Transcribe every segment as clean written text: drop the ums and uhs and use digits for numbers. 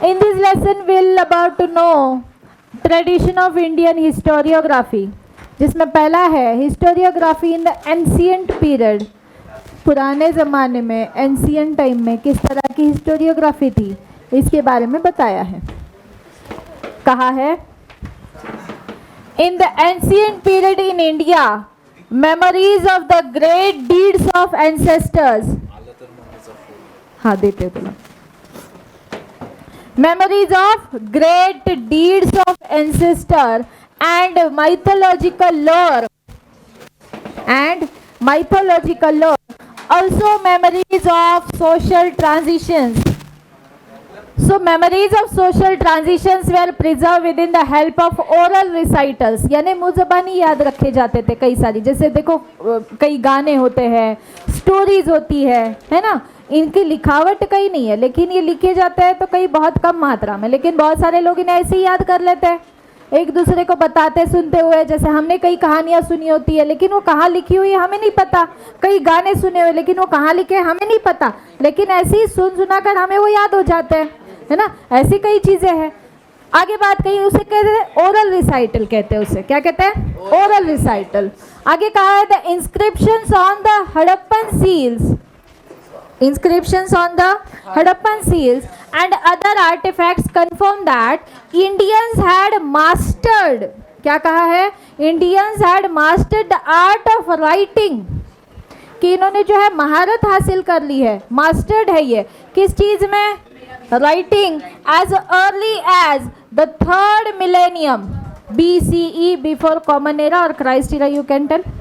In this lesson we'll about to know tradition of Indian historiography, जिसमें पहला है historiography in the ancient period। पुराने ज़माने में एंशियंट टाइम में किस तरह की हिस्टोरियोग्राफी थी इसके बारे में बताया है। कहा है in the ancient period in India memories of the great deeds of ancestors. हाँ देते तुम memories of great deeds of ancestor and mythological lore also memories of social transitions. So memories of social transitions were preserved within the help of oral recitals, यानी मुँह ज़बानी याद रखे जाते थे कई सारी। जैसे देखो कई गाने होते हैं, स्टोरीज होती है ना, इनकी लिखावट कहीं नहीं है लेकिन ये लिखे जाते हैं तो कई बहुत कम मात्रा में, लेकिन बहुत सारे लोग इन्हें ऐसे ही याद कर लेते हैं एक दूसरे को बताते सुनते हुए। जैसे हमने कई कहानियाँ सुनी होती है लेकिन वो कहाँ लिखी हुई है हमें नहीं पता, कई गाने सुने हुए लेकिन वो कहाँ लिखे हमें नहीं पता, लेकिन ऐसे ही सुना कर हमें वो याद हो जाते हैं, है ना। ऐसी कई चीज़ें हैं। आगे बात कही उसे कहते हैं ओरल रिसाइटल, कहते हैं उसे क्या कहते हैं, ओरल रिसाइटल। आगे कहा है the inscriptions on the Harappan seals, inscriptions on the Harappan seals and other artifacts confirm that Indians had mastered, क्या कहा है, Indians had mastered the art of writing, कि इन्होंने जो है महारत हासिल कर ली है, मास्टर्ड है ये किस चीज़ में, writing, as early as the 3rd millennium BCE, before common era or Christ era you can tell,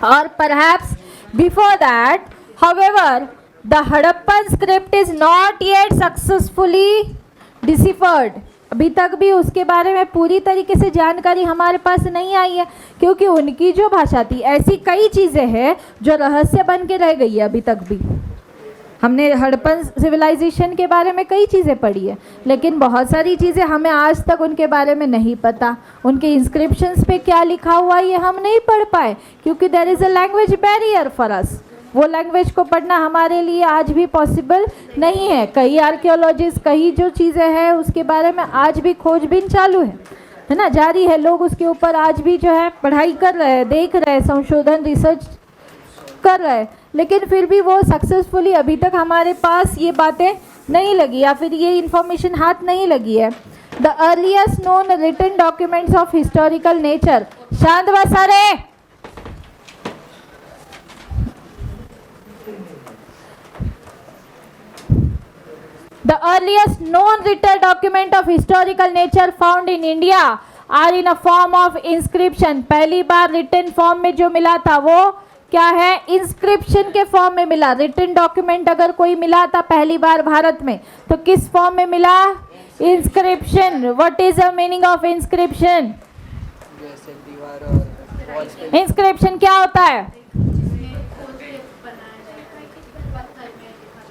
or perhaps before that. However, the Harappan script is not yet successfully deciphered. अभी तक भी उसके बारे में पूरी तरीके से जानकारी हमारे पास नहीं आई है, क्योंकि उनकी जो भाषा थी ऐसी कई चीज़ें हैं जो रहस्य बन के रह गई है अभी तक भी। हमने हड़प्पन सिविलाइजेशन के बारे में कई चीज़ें पढ़ी है लेकिन बहुत सारी चीज़ें हमें आज तक उनके बारे में नहीं पता। उनके इंस्क्रिप्शंस पे क्या लिखा हुआ ये हम नहीं पढ़ पाए क्योंकि there is a language barrier for us. वो लैंग्वेज को पढ़ना हमारे लिए आज भी पॉसिबल नहीं है। कई आर्कियोलॉजिस्ट कई जो चीज़ें हैं उसके बारे में आज भी खोजबीन चालू है ना, जारी है। लोग उसके ऊपर आज भी जो है पढ़ाई कर रहे हैं, देख रहे हैं, संशोधन रिसर्च कर रहे हैं, लेकिन फिर भी वो सक्सेसफुली अभी तक हमारे पास ये बातें नहीं लगी या फिर ये इंफॉर्मेशन हाथ नहीं लगी है। The earliest known written documents of historical nature, शांत बसा रे, the earliest known written document of historical nature found in India are in a form of inscription। पहली बार written form में जो मिला था वो क्या है, inscription के फॉर्म में मिला। written document अगर कोई मिला था पहली बार भारत में तो किस फॉर्म में मिला, inscription। what is the meaning of inscription? inscription क्या होता है,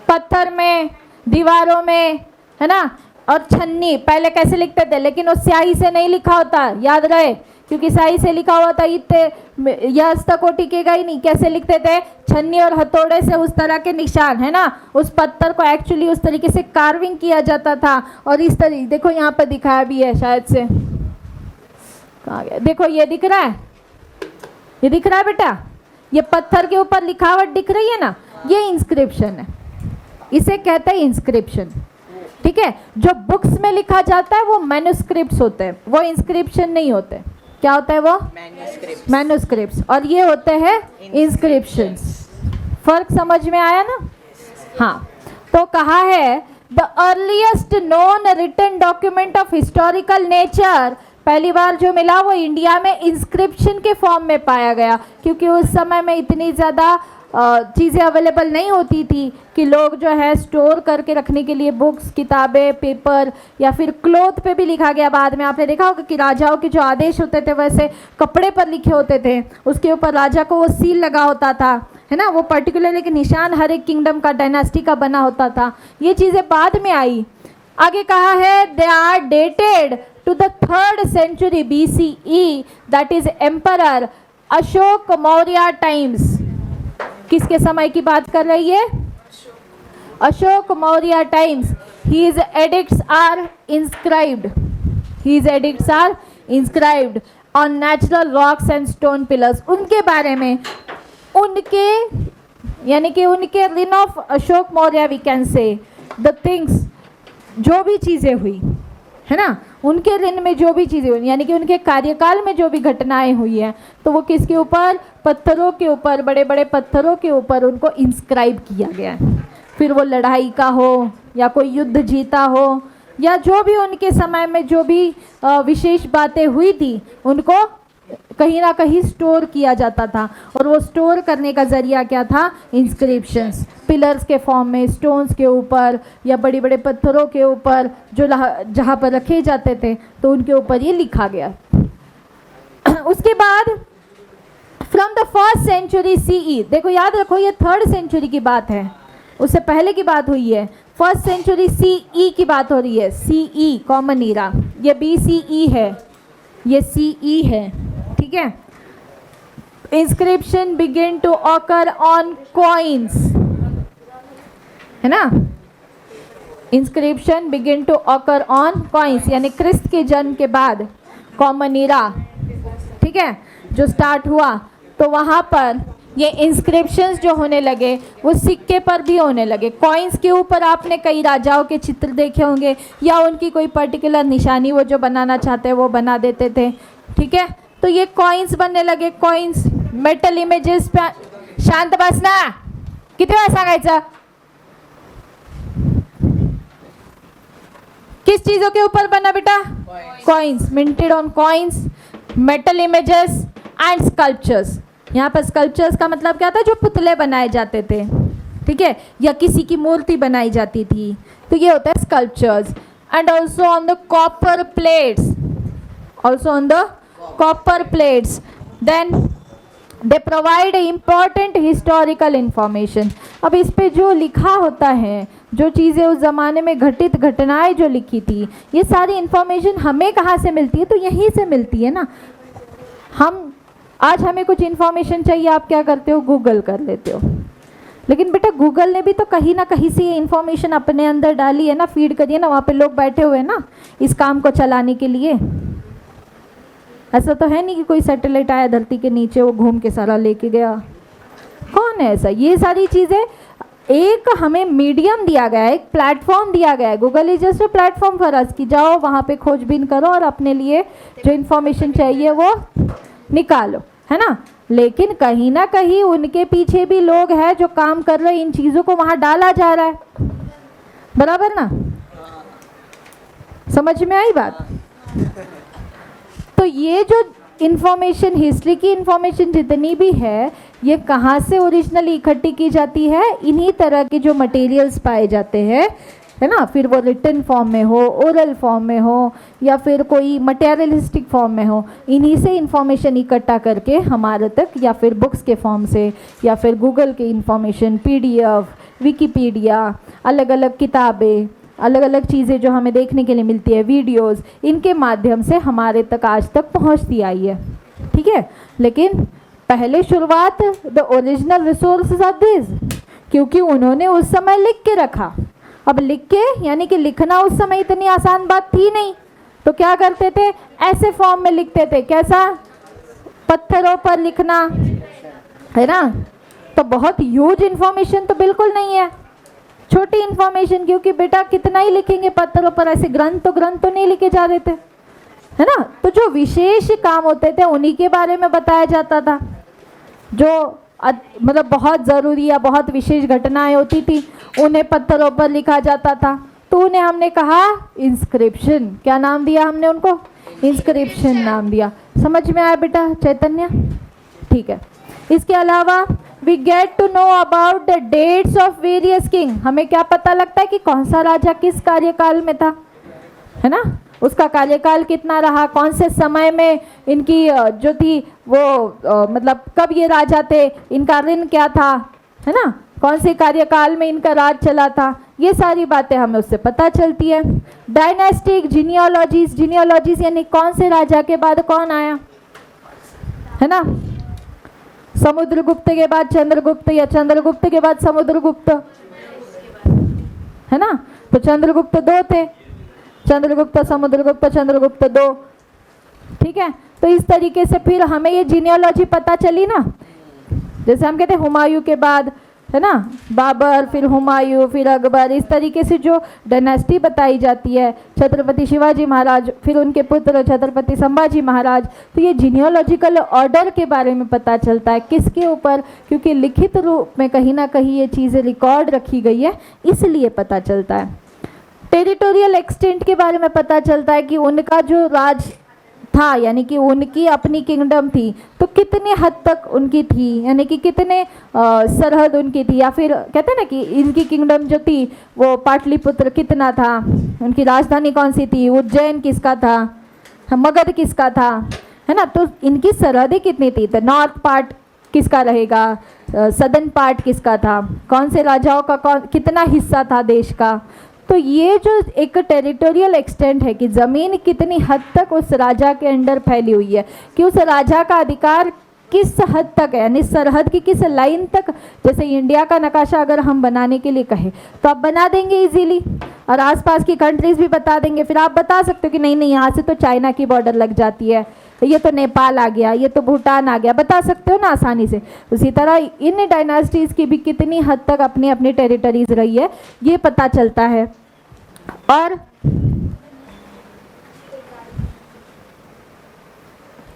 पत्थर में, दीवारों में, है ना। और छन्नी पहले कैसे लिखते थे, लेकिन वो स्याही से नहीं लिखा होता, याद रहे, क्योंकि स्याही से लिखा हुआ था इतने यह तक वो टिकेगा ही नहीं। कैसे लिखते थे, छन्नी और हथौड़े से उस तरह के निशान, है ना। उस पत्थर को एक्चुअली उस तरीके से कार्विंग किया जाता था और इस तरीके, देखो यहाँ पर दिखाया भी है शायद से, कहाँ गया, देखो ये दिख रहा है, ये दिख रहा है बेटा, ये पत्थर के ऊपर लिखावट दिख रही है ना, ये इंस्क्रिप्शन है, इसे कहते हैं इंस्क्रिप्शन। ठीक है, जो बुक्स में लिखा जाता है वो मैन्युस्क्रिप्ट्स होते हैं, वो इंस्क्रिप्शन नहीं होते। क्या होता है वो, मैन्युस्क्रिप्ट्स, और ये होते हैं इंस्क्रिप्शंस। फर्क समझ में आया ना। हाँ, तो कहा है the earliest known written document of historical nature, पहली बार जो मिला वो इंडिया में इंस्क्रिप्शन के फॉर्म में पाया गया, क्योंकि उस समय में इतनी ज़्यादा चीज़ें अवेलेबल नहीं होती थी कि लोग जो है स्टोर करके रखने के लिए बुक्स, किताबें, पेपर या फिर क्लॉथ पे भी लिखा गया। बाद में आपने देखा होगा कि राजाओं के जो आदेश होते थे वैसे कपड़े पर लिखे होते थे, उसके ऊपर राजा को वो सील लगा होता था, है ना। वो पर्टिकुलर एक निशान हर एक किंगडम का, डायनास्टी का बना होता था। ये चीज़ें बाद में आई। आगे कहा है they are dated to the 3rd century BCE, that is emperor Ashoka Maurya times. किसके समय की बात कर रही है, Ashoka Maurya times. His edicts are inscribed. His edicts are inscribed on natural rocks and stone pillars. उनके बारे में, उनके यानी कि उनके reign of Ashok Maurya we can say the things, जो भी चीज़ें हुई है ना, उनके ऋण में जो भी चीज़ें हुई, यानी कि उनके कार्यकाल में जो भी घटनाएं हुई हैं, तो वो किसके ऊपर, पत्थरों के ऊपर, बड़े बड़े पत्थरों के ऊपर उनको इंस्क्राइब किया गया है। फिर वो लड़ाई का हो या कोई युद्ध जीता हो या जो भी उनके समय में जो भी विशेष बातें हुई थी, उनको कहीं ना कहीं स्टोर किया जाता था। और वो स्टोर करने का ज़रिया क्या था, इंस्क्रिप्शंस, पिलर्स के फॉर्म में, स्टोन्स के ऊपर या बड़े बड़े पत्थरों के ऊपर जो जहाँ पर रखे जाते थे, तो उनके ऊपर ये लिखा गया। उसके बाद from the first century CE, देखो याद रखो ये 3rd सेंचुरी की बात है, उससे पहले की बात हुई है। फर्स्ट सेंचुरी CE की बात हो रही है, CE कॉमन ईरा, ये BCE है, ये CE है, ठीक है। Inscription begin to occur on coins, है ना, inscription begin to occur on coins, यानी क्रिस्त के जन्म के बाद कॉमन ईरा, ठीक है, जो स्टार्ट हुआ, तो वहाँ पर ये इंस्क्रिप्शंस जो होने लगे वो सिक्के पर भी होने लगे। कॉइन्स के ऊपर आपने कई राजाओं के चित्र देखे होंगे या उनकी कोई पर्टिकुलर निशानी वो जो बनाना चाहते हैं वो बना देते थे, ठीक है। तो ये कॉइन्स बनने लगे, कॉइन्स, मेटल इमेजेस पे। शांत बसना, किती वेळा सांगायचं, किस चीज़ों के ऊपर बना बेटा, coins, minted on coins, metal images and sculptures. यहाँ पर स्कल्पचर्स का मतलब क्या था, जो पुतले बनाए जाते थे, ठीक है, या किसी की मूर्ति बनाई जाती थी, तो ये होता है sculptures. And also on the copper plates, also on the copper plates, then they provide important historical information. अब इस पे जो लिखा होता है, जो चीज़ें उस ज़माने में घटित घटनाएं जो लिखी थी, ये सारी इंफॉर्मेशन हमें कहाँ से मिलती है, तो यहीं से मिलती है ना। हम आज हमें कुछ इन्फॉर्मेशन चाहिए, आप क्या करते हो, गूगल कर लेते हो, लेकिन बेटा गूगल ने भी तो कहीं ना कहीं से ये इन्फॉर्मेशन अपने अंदर डाली है ना, फीड करिए ना, वहाँ पे लोग बैठे हुए हैं ना इस काम को चलाने के लिए। ऐसा तो है नहीं कि कोई सैटेलाइट आया धरती के नीचे, वो घूम के सारा लेके गया, कौन है ऐसा। ये सारी चीज़ें एक हमें मीडियम दिया गया है, एक प्लेटफॉर्म दिया गया है। Google is just a platform for us, कि जाओ वहाँ पे खोजबीन करो और अपने लिए जो इन्फॉर्मेशन चाहिए वो निकालो, है ना। लेकिन कहीं ना कहीं उनके पीछे भी लोग हैं जो काम कर रहे हैं, इन चीज़ों को वहाँ डाला जा रहा है, बराबर ना, समझ में आई बात। तो ये जो इन्फॉर्मेशन, हिस्ट्री की इन्फॉर्मेशन जितनी भी है, ये कहाँ से ओरिजिनली इकट्ठी की जाती है, इन्हीं तरह के जो मटेरियल्स पाए जाते हैं, है ना, फिर वो रिटन फॉर्म में हो, ओरल फॉर्म में हो, या फिर कोई मटेरियलिस्टिक फॉर्म में हो, इन्हीं से इंफॉर्मेशन इकट्ठा करके हमारे तक, या फिर बुक्स के फॉर्म से, या फिर गूगल के इंफॉर्मेशन, PDF, विकीपीडिया, अलग अलग किताबें, अलग अलग चीज़ें जो हमें देखने के लिए मिलती है, वीडियोस, इनके माध्यम से हमारे तक आज तक पहुंचती आई है, ठीक है। लेकिन पहले शुरुआत, the original resources are this, क्योंकि उन्होंने उस समय लिख के रखा। अब लिख के, यानी कि लिखना उस समय इतनी आसान बात थी नहीं, तो क्या करते थे, ऐसे फॉर्म में लिखते थे, कैसा, पत्थरों पर लिखना, है ना। तो बहुत ह्यूज इन्फॉर्मेशन तो बिल्कुल नहीं है, छोटी इन्फॉर्मेशन, क्योंकि बेटा कितना ही लिखेंगे पत्थरों पर, ऐसे ग्रंथ तो नहीं लिखे जा रहे थे, है ना। तो जो विशेष काम होते थे उन्हीं के बारे में बताया जाता था, जो मतलब बहुत ज़रूरी या बहुत विशेष घटनाएं होती थी, उन्हें पत्थरों पर लिखा जाता था, तो उन्हें हमने कहा इंस्क्रिप्शन। क्या नाम दिया हमने उनको, इंस्क्रिप्शन नाम दिया। समझ में आया बेटा चैतन्य, ठीक है। इसके अलावा we get to know about the dates of various king, हमें क्या पता लगता है कि कौन सा राजा किस कार्यकाल में था, है ना, उसका कार्यकाल कितना रहा, कौन से समय में इनकी जो थी वो मतलब कब ये राजा थे, इनका ऋण क्या था, है ना, कौन से कार्यकाल में इनका राज चला था, ये सारी बातें हमें उससे पता चलती है। डायनेस्टिक जीनियोलॉजीज, जीनियोलॉजीज यानी कौन से राजा के बाद कौन आया, है ना, समुद्रगुप्त के बाद चंद्रगुप्त या चंद्रगुप्त के बाद समुद्रगुप्त, है ना। तो तो चंद्रगुप्त 2 थे, चंद्रगुप्त, समुद्रगुप्त, चंद्रगुप्त 2, ठीक है। तो इस तरीके से फिर हमें ये जीनियोलॉजी पता चली ना, जैसे हम कहते हैं हुमायूं के बाद, है ना, बाबर, फिर हुमायूं, फिर अकबर, इस तरीके से जो डायनेस्टी बताई जाती है, छत्रपति शिवाजी महाराज, फिर उनके पुत्र छत्रपति संभाजी महाराज। तो ये जीनियोलॉजिकल ऑर्डर के बारे में पता चलता है, किसके ऊपर, क्योंकि लिखित रूप में कहीं ना कहीं ये चीज़ें रिकॉर्ड रखी गई है, इसलिए पता चलता है। टेरिटोरियल एक्सटेंट के बारे में पता चलता है कि उनका जो राज था, यानी कि उनकी अपनी किंगडम थी, तो कितनी हद तक उनकी थी, यानी कि कितने सरहद उनकी थी, या फिर कहते हैं ना कि इनकी किंगडम जो थी वो पाटलिपुत्र कितना था, उनकी राजधानी कौन सी थी, उज्जैन किसका था, मगध किसका था, है ना। तो इनकी सरहदें कितनी थी, तो नॉर्थ पार्ट किसका रहेगा, सदर्न पार्ट किसका था, कौन से राजाओं का कितना हिस्सा था देश का। तो ये जो एक टेरिटोरियल एक्सटेंट है कि ज़मीन कितनी हद तक उस राजा के अंडर फैली हुई है, कि उस राजा का अधिकार किस हद तक है, यानी सरहद की किस लाइन तक। जैसे इंडिया का नक्शा अगर हम बनाने के लिए कहें तो आप बना देंगे इजीली, और आसपास की कंट्रीज़ भी बता देंगे। फिर आप बता सकते हो कि नहीं नहीं, यहाँ से तो चाइना की बॉर्डर लग जाती है, ये तो नेपाल आ गया, ये तो भूटान आ गया, बता सकते हो ना आसानी से। उसी तरह इन डायनास्टीज़ की भी कितनी हद तक अपनी अपनी टेरिटरीज रही है, ये पता चलता है। और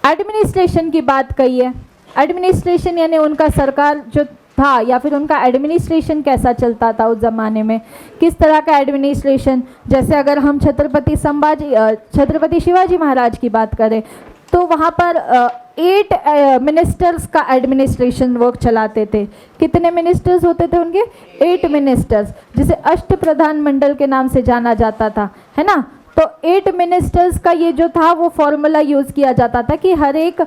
एडमिनिस्ट्रेशन की बात कही है, एडमिनिस्ट्रेशन यानी उनका सरकार जो था, या फिर उनका एडमिनिस्ट्रेशन कैसा चलता था उस ज़माने में, किस तरह का एडमिनिस्ट्रेशन। जैसे अगर हम छत्रपति शिवाजी महाराज की बात करें तो वहाँ पर 8 मिनिस्टर्स का एडमिनिस्ट्रेशन वर्क चलाते थे। कितने मिनिस्टर्स होते थे उनके, 8 मिनिस्टर्स, जिसे अष्ट प्रधान मंडल के नाम से जाना जाता था, है ना। तो 8 मिनिस्टर्स का ये जो था वो फॉर्मूला यूज़ किया जाता था कि हर एक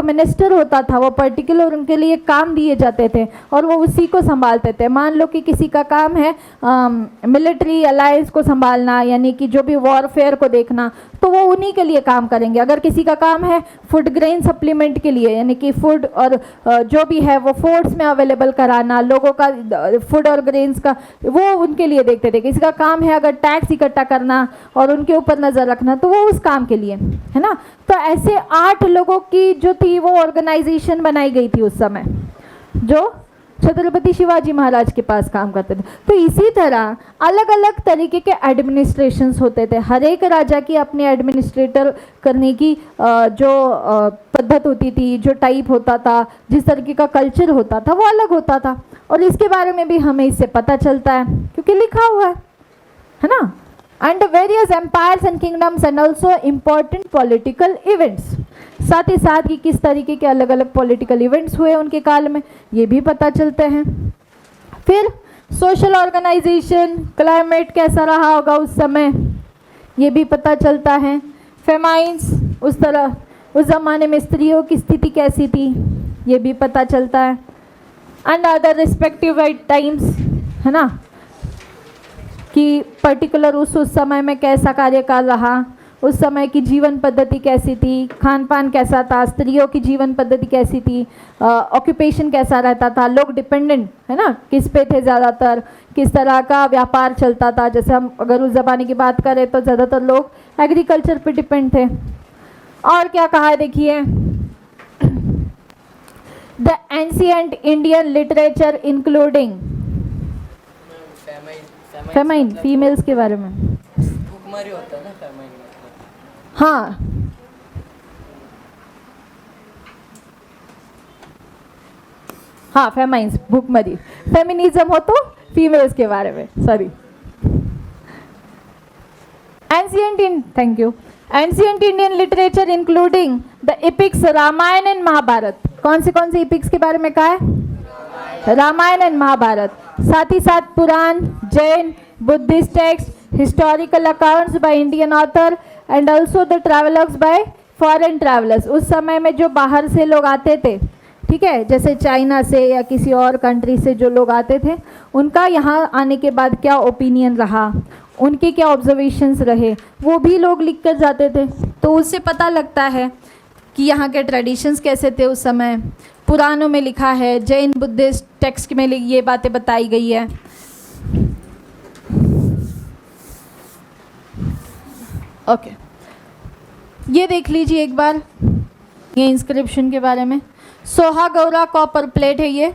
मिनिस्टर होता था, वो पर्टिकुलर उनके लिए काम दिए जाते थे और वो उसी को संभालते थे। मान लो कि किसी का काम है मिलिट्री अलायंस को संभालना, यानी कि जो भी वॉरफेयर को देखना, तो वो उन्हीं के लिए काम करेंगे। अगर किसी का काम है फूड ग्रेन सप्लीमेंट के लिए, यानी कि फूड और जो भी है वो फोर्ट्स में अवेलेबल कराना, लोगों का फूड और ग्रेन्स का, वो उनके लिए देखते थे। किसी का काम है अगर टैक्स इकट्ठा करना और उनके ऊपर नज़र रखना, तो वो उस काम के लिए, है ना। तो ऐसे 8 लोगों की जो थी वो ऑर्गेनाइजेशन बनाई गई थी उस समय, जो छत्रपति शिवाजी महाराज के पास काम करते थे। तो इसी तरह अलग अलग तरीके के एडमिनिस्ट्रेशंस होते थे। हर एक राजा की अपनी एडमिनिस्ट्रेटर करने की जो पद्धत होती थी, जो टाइप होता था, जिस तरीके का कल्चर होता था, वो अलग होता था। और इसके बारे में भी हमें इससे पता चलता है क्योंकि लिखा हुआ है ना। And various empires and kingdoms and also important political events, साथ ही साथ कि किस तरीके के अलग अलग पॉलिटिकल इवेंट्स हुए उनके काल में, ये भी पता चलते हैं। फिर सोशल ऑर्गेनाइजेशन, क्लाइमेट कैसा रहा होगा उस समय, ये भी पता चलता है। फेमाइंस, उस ज़माने में स्त्रियों की स्थिति कैसी थी, ये भी पता चलता है। एंड अदर रिस्पेक्टिव टाइम्स, है ना, कि पर्टिकुलर उस समय में कैसा कार्यकाल रहा, उस समय की जीवन पद्धति कैसी थी, खान पान कैसा था, स्त्रियों की जीवन पद्धति कैसी थी, ऑक्यूपेशन कैसा रहता था, लोग डिपेंडेंट, है ना, किस पे थे ज़्यादातर, किस तरह का व्यापार चलता था। जैसे हम अगर उस ज़माने की बात करें तो ज़्यादातर लोग एग्रीकल्चर पे डिपेंड थे। और क्या कहा है देखिए, the ancient Indian literature including famine, females के बारे में, भूखमरी होता है ना फेमाइन, हाँ हाँ फेमाइंस, भूखमरी। फेमिनिज्म हो तो फीमेल्स के बारे में, sorry. Thank you. Ancient Indian literature including the epics Ramayana and Mahabharata. कौन से एपिक्स के बारे में कहा है, रामायण एंड महाभारत। साथ ही साथ Purana, Jain, Buddhist text, historical accounts by Indian author and also the travellers by foreign travellers. उस समय में जो बाहर से लोग आते थे, ठीक है, जैसे चाइना से या किसी और कंट्री से जो लोग आते थे, उनका यहाँ आने के बाद क्या ओपिनियन रहा, उनके क्या ऑब्जर्वेशंस रहे, वो भी लोग लिख कर जाते थे। तो उससे पता लगता है कि यहाँ के ट्रेडिशंस कैसे थे उस समय। पुराणों में लिखा है, जैन बुद्धिस्ट टेक्स्ट में ये बातें बताई गई है। ओके, ये देख लीजिए एक बार ये इंस्क्रिप्शन के बारे में। सोहा गौरा कॉपर प्लेट है ये।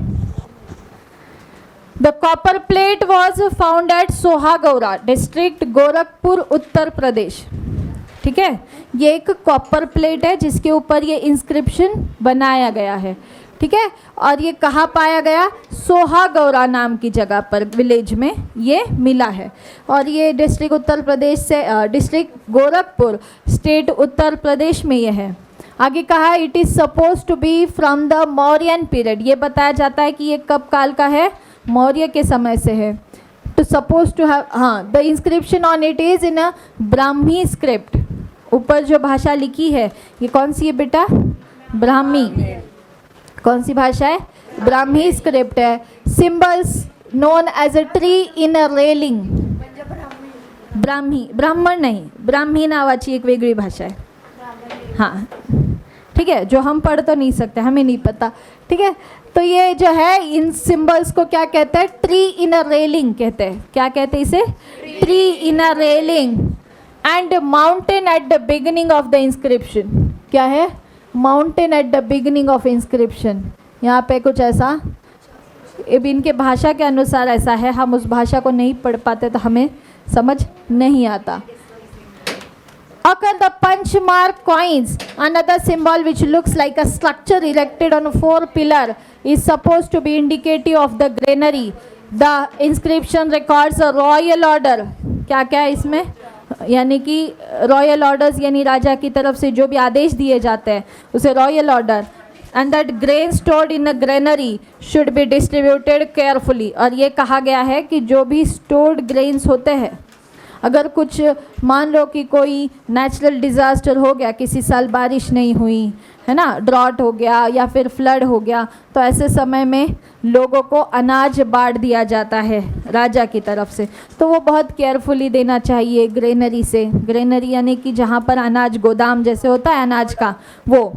The copper plate was found at Sohgaura district Gorakhpur Uttar Pradesh. ठीक है, ये एक कॉपर प्लेट है जिसके ऊपर ये इंस्क्रिप्शन बनाया गया है। ठीक है, और ये कहाँ पाया गया? सोहा गौरा नाम की जगह पर, विलेज में ये मिला है। और ये डिस्ट्रिक्ट उत्तर प्रदेश से, डिस्ट्रिक्ट गोरखपुर स्टेट उत्तर प्रदेश में ये है। आगे कहा it is suppose to be from the Mauryan period. ये बताया जाता है कि ये कब काल का है? मौर्य के समय से है। तो सपोज टू हैव, हाँ, the inscription on it is in a Brahmi script. ऊपर जो भाषा लिखी है ये कौन सी है बेटा? ब्राह्मी। कौन सी भाषा है? ब्राह्मी स्क्रिप्ट है। Symbols known as a tree in a railing. Brahmi, ब्राह्मण नहीं, ब्राह्मी नावाची एक वेगळी भाषा है। हाँ ठीक है, जो हम पढ़ तो नहीं सकते, हमें नहीं पता। ठीक है, तो ये जो है इन सिंबल्स को क्या कहते हैं? ट्री इन अ रेलिंग कहते हैं। क्या कहते हैं इसे? Tree in a railing. And mountain at the beginning of the inscription. क्या है? Mountain at the beginning of inscription. यहाँ पे कुछ ऐसा, अब इनके भाषा के अनुसार ऐसा है, हम उस भाषा को नहीं पढ़ पाते तो हमें समझ नहीं आता। Occur the punch mark coins, another symbol which looks like a structure erected on a 4 pillar is supposed to be indicative of the granary. The inscription records a royal order. क्या क्या है इसमें? यानी कि रॉयल ऑर्डर्स, यानी राजा की तरफ से जो भी आदेश दिए जाते हैं उसे royal order. And that grain stored in a granary should be distributed carefully. और ये कहा गया है कि जो भी स्टोर्ड ग्रेन्स होते हैं, अगर कुछ मान लो कि कोई नेचुरल डिज़ास्टर हो गया, किसी साल बारिश नहीं हुई है ना, ड्रॉट हो गया या फिर फ्लड हो गया, तो ऐसे समय में लोगों को अनाज बांट दिया जाता है राजा की तरफ से। तो वो बहुत केयरफुली देना चाहिए ग्रेनरी से। ग्रेनरी यानी कि जहाँ पर अनाज, गोदाम जैसे होता है अनाज का, वो।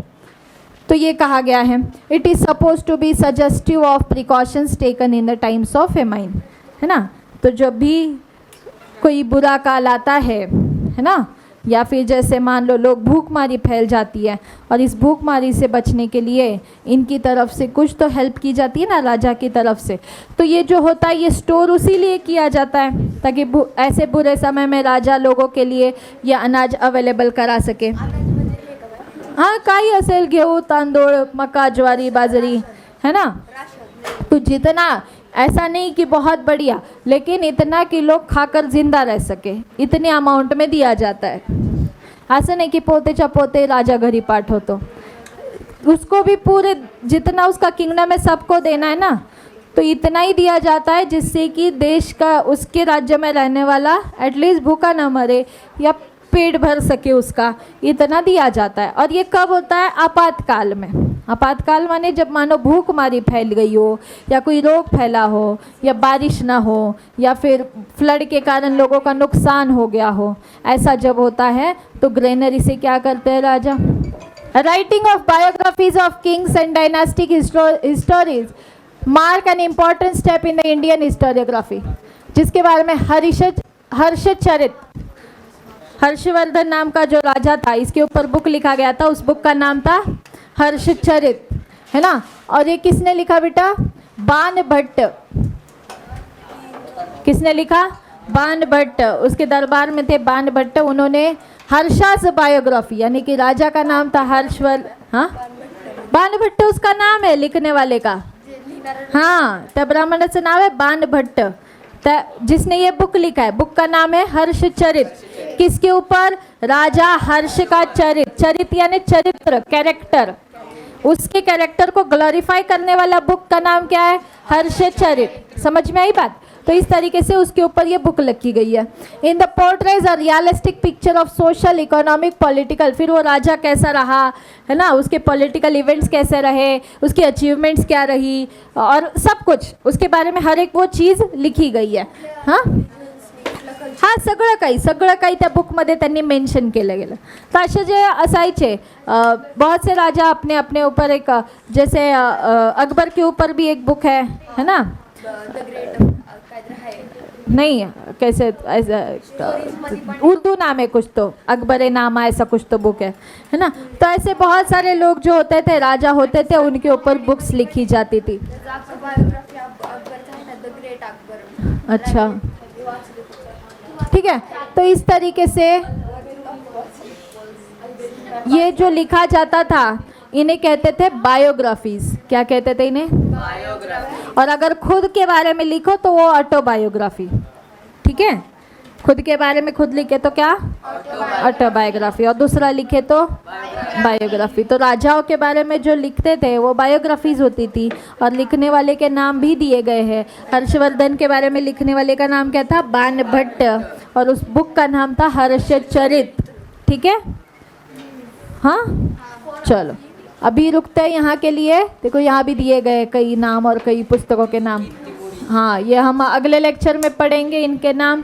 तो ये कहा गया है it is suppose to be suggestive of precautions taken in the times of famine, है ना। तो जब भी कोई बुरा काल आता है ना, या फिर जैसे मान लो लोग भूखमारी फैल जाती है और इस भूखमारी से बचने के लिए इनकी तरफ से कुछ तो हेल्प की जाती है ना राजा की तरफ से। तो ये जो होता है ये स्टोर उसी लिए किया जाता है ताकि ऐसे बुरे समय में राजा लोगों के लिए ये अनाज अवेलेबल करा सके। हाँ, काही असेल, गेहूँ, तांदूळ, मक्का, ज्वारी, बाजरी, है ना। तो जितना, ऐसा नहीं कि बहुत बढ़िया, लेकिन इतना कि लोग खाकर जिंदा रह सके, इतने अमाउंट में दिया जाता है। ऐसा नहीं कि पोते चपोते राजा घरी पाठो, तो उसको भी पूरे जितना उसका किंगडम है सबको देना है ना, तो इतना ही दिया जाता है जिससे कि देश का, उसके राज्य में रहने वाला एटलीस्ट भूखा ना मरे या पेट भर सके, उसका इतना दिया जाता है। और ये कब होता है? आपातकाल में। आपातकाल माने जब मानो भूखमारी फैल गई हो या कोई रोग फैला हो या बारिश ना हो या फिर फ्लड के कारण लोगों का नुकसान हो गया हो, ऐसा जब होता है तो ग्रेनरी से क्या करते हैं राजा? Writing of biographies of kings and dynastic histories mark an important step in the Indian historiography, जिसके बारे में हर्षचरित, हर्षवर्धन नाम का जो राजा था, इसके ऊपर बुक लिखा गया था, उस बुक का नाम था हर्षचरित, है ना। और ये किसने लिखा बेटा? बाणभट्ट। किसने लिखा? बाणभट्ट। उसके दरबार में थे बाणभट्ट, उन्होंने हर्षास बायोग्राफी, यानी कि राजा का नाम था हाँ, बाणभट्ट उसका नाम है लिखने वाले का। हाँ, त्या ब्राह्मणाचं नाव है बाणभट्ट, जिसने ये बुक लिखा है। बुक का नाम है हर्षचरित। किसके ऊपर? राजा हर्ष का चरित्र। चरित्र यानी चरित्र, कैरेक्टर, उसके कैरेक्टर को ग्लोरीफाई करने वाला बुक का नाम क्या है? हर्षचरित। समझ में आई बात? तो इस तरीके से उसके ऊपर ये बुक लिखी गई है। In the portrays a realistic picture of social, economic, political, फिर वो राजा कैसा रहा, है ना, उसके पॉलिटिकल इवेंट्स कैसे रहे, उसकी अचीवमेंट्स क्या रही, और सब कुछ उसके बारे में हर एक वो चीज़ लिखी गई है। हाँ हाँ, सगळं काही त्या बुकमध्ये त्यांनी मेन्शन केलं गेलं। तर असे जे असायचे बहुत से राजा अपने अपने ऊपर, एक जैसे अकबर के ऊपर भी एक बुक है ना, नहीं, कैसे ऐसा उर्दू नाम है कुछ, तो अकबर नामा ऐसा कुछ तो बुक है ना। तो ऐसे बहुत सारे लोग जो होते थे, राजा होते थे, उनके ऊपर बुक्स लिखी जाती थी। बायोग्राफी अकबर है ना, द ग्रेट अकबर। अच्छा, ठीक है। तो इस तरीके से ये जो लिखा जाता था इन्हें कहते थे बायोग्राफीज। क्या कहते थे इन्हें? बायोग्राफी। और अगर खुद के बारे में लिखो तो वो ऑटोबायोग्राफी। ठीक है, खुद के बारे में खुद लिखे तो क्या? ऑटोबायोग्राफी। और दूसरा लिखे तो बायोग्राफी। तो राजाओं के बारे में जो लिखते थे वो बायोग्राफीज होती थी, और लिखने वाले के नाम भी दिए गए हैं। हर्षवर्धन के बारे में लिखने वाले का नाम क्या था? बाणभट्ट, और उस बुक का नाम था हर्षचरित। ठीक है, हाँ चलो अभी रुकते हैं यहाँ के लिए। देखो यहाँ भी दिए गए कई नाम और कई पुस्तकों के नाम। हाँ, ये हम अगले लेक्चर में पढ़ेंगे इनके नाम।